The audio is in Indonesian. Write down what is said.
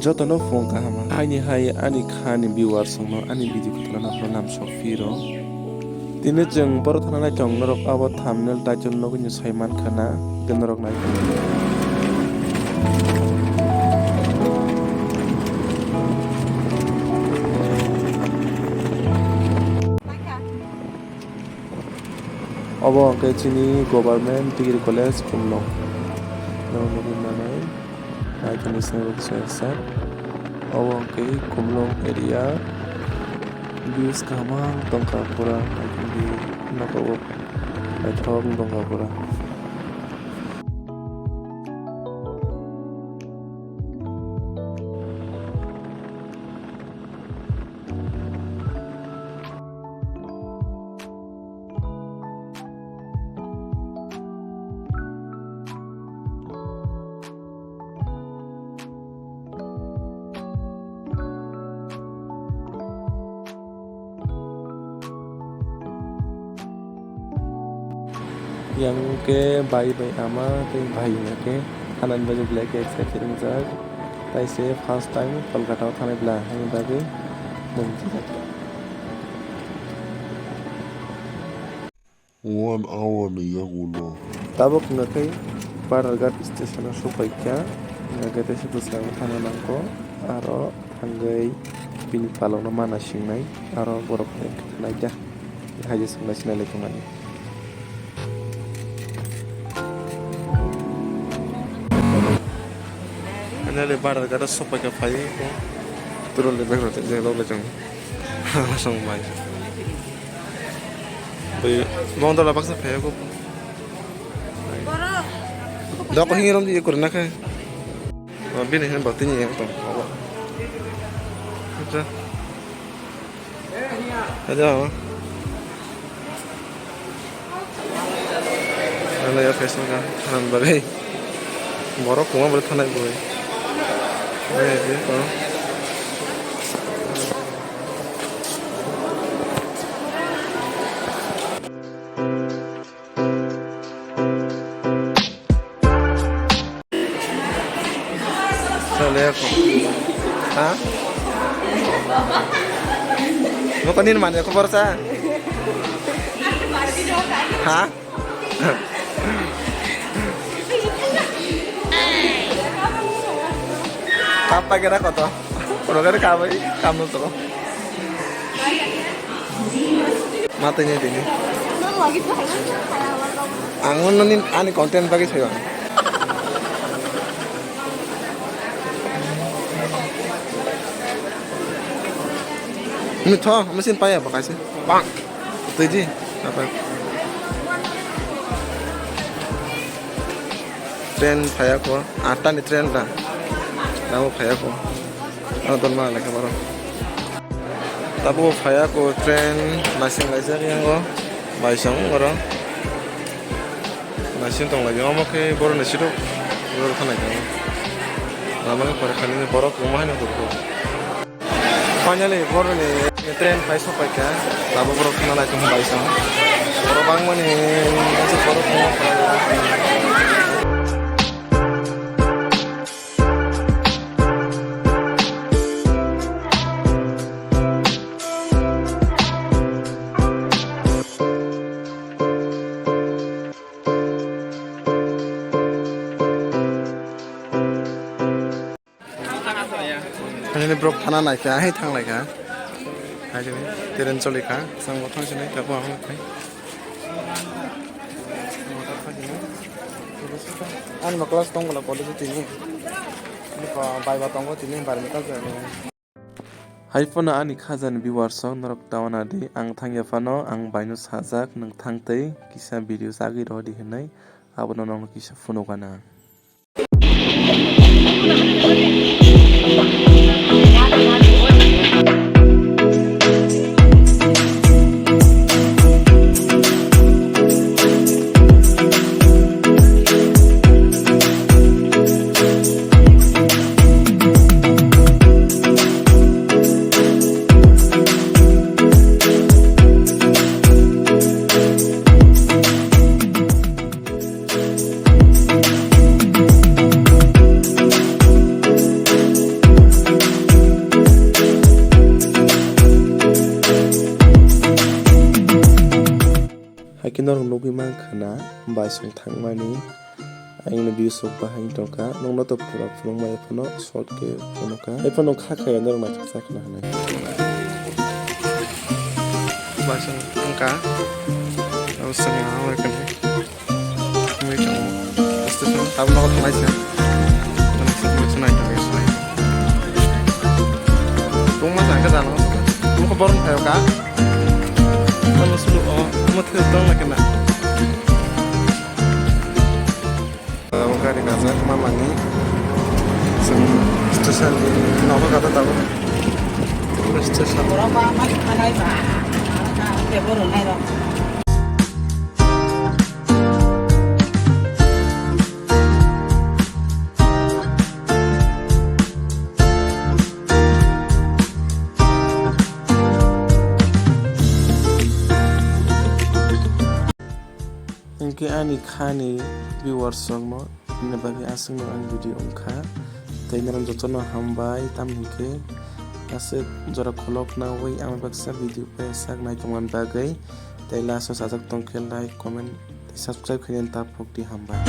Jotono phone kahama haini hai ani khani viewers no ani video kutana na nam sofiro tine jeng bor thana na jong norok abo thumbnail title no ni saiman khana genorok nai abo ke chini government degree college kumlo no manai I can listen to set. Okay, Kumlong area. Views kamang Tongkapura. I can be Nakawak. I talk Tongkapura. Yang ke bayi ama ke bayi ke kanan baju black ke saya jak tai se first time Kolkata thane bla hani bagi mungkin 1 hour ni ya gulo tabok ngakai Bargat station supaikya ngagate se pusang thana nangko aro thangai bini palong na mana singnai aro borok naija haje sungna sinale tumani Nale barat kada sopa ka pai ko turun le bekro te lo le jang langsung mai oi mong da la baksa phe ko da ko hingirom di kurna ka bin hen bakti ni to acha ada ana ya Facebook ka han bagai borok kuma ber thanai boy Hah? Mau kanin mana aku persa? Hah? Apa kira kau tuh? Kalau kira kamu tuh matanya ini. Angun nih ani konten bagi saya. Ini toh mesin payah pakai sih. Bang, itu aja apa? Tren payah kok, ada nih tren lah. Namu payah ko, nonton mana lagi baru. Tapi payah ko tren mesin laser yang ko, masang baru. Mesin tong lagi ngomong ke baru nasi tu, baru kana kan. Namanya pada kali ini baru rumah ni tu. Finally baru ni tren payah so payah, tapi baru kana lagi tu masang. Baru bang mana ni baru rumah. Ini brok thana naik ya, Thang naik ya. Aja nih, tren colik ya, sang Thang sini, tak apa apa. An kelas tong kalau polisi ini, ini bayar tonggo ini barang kita jadi. Hai fana ani khazan viewers song norok tawana de ang thangya fano ang bainu sajak nang thangtei kisa video sagi rodi henai abono nang kisa funo kana Naikino nugi mankana baisong thangmani aing views of bahai toka nongno to pura phulungmai phono short ke phono ka ai phono kha khaya norong na chakna hanai baisong angka sang awal kan mai chong station tabno ko thmai sa mana sa sunai to sunai tung ma sang ka dano tung ko borong thayo ka ano sulu o mo thil tong na kana Bagwi kaza mamangi sang station nono kata tahu station berapa mana itu ya baru naik dong Engke ani khani viewers song mo ne bagi asing no ang video ongkha tei naran jotono hambai tamhike ase jora kholok na wei ang baksa video pe sak nai tongman bagai tei laso sajak tongkhe like comment subscribe khayen tapok di hambai